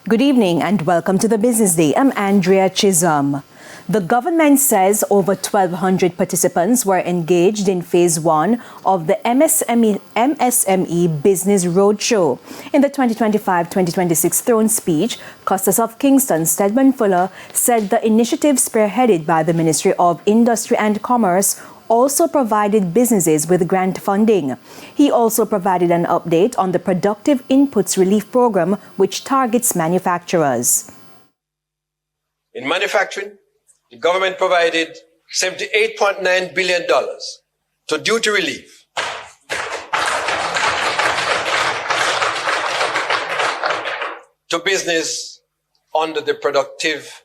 Good evening and welcome to the Business Day. I'm Andrea Chisholm. The government says over 1,200 participants were engaged in Phase 1 of the MSME Business Roadshow. In the 2025-2026 throne speech, Custos of Kingston Stedman Fuller said the initiative spearheaded by the Ministry of Industry and Commerce also provided businesses with grant funding. He also provided an update on the Productive Inputs Relief Program, which targets manufacturers. In manufacturing, the government provided $78.9 billion to duty relief. To business under the Productive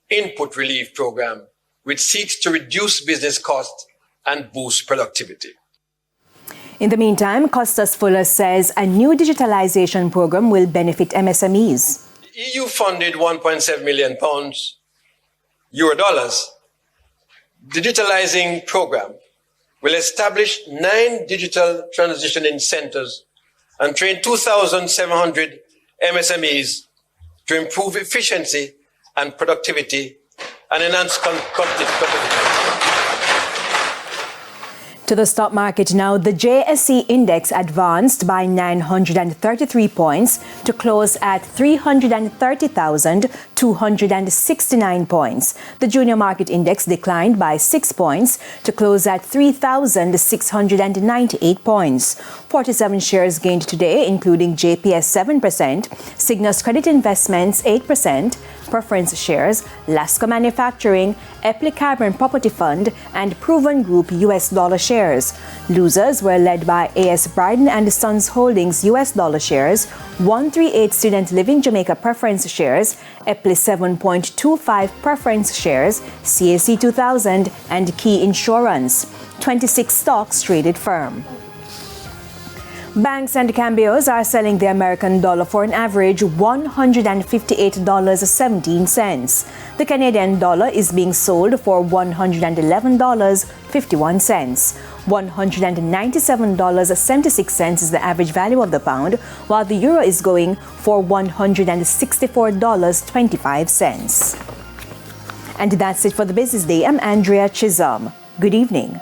Input Relief Program, which seeks to reduce business costs and boost productivity. In the meantime, Custos Fuller says a new digitalization program will benefit MSMEs. The EU funded £1.7 million euro dollars. Digitalizing program will establish 9 digital transitioning centers and train 2,700 MSMEs to improve efficiency and productivity and enhance competitiveness. To the stock market now, the JSE index advanced by 933 points to close at 330,269 points. The junior market index declined by 6 points to close at 3,698 points. 47 shares gained today, including JPS 7%, Cygnus Credit Investments 8%, Preference Shares, Lasco Manufacturing, Epley Carbon Property Fund, and Proven Group US dollar shares. Losers were led by A.S. Bryden and Sons Holdings US dollar shares, 138 Student Living Jamaica Preference Shares, Epley 7.25 Preference Shares, CAC 2000, and Key Insurance. 26 stocks traded firm. Banks and cambios are selling the American dollar for an average $158.17. The Canadian dollar is being sold for $111.51. $197.76 is the average value of the pound, while the euro is going for $164.25. And that's it for the Business Day. I'm Andrea Chisholm. Good evening.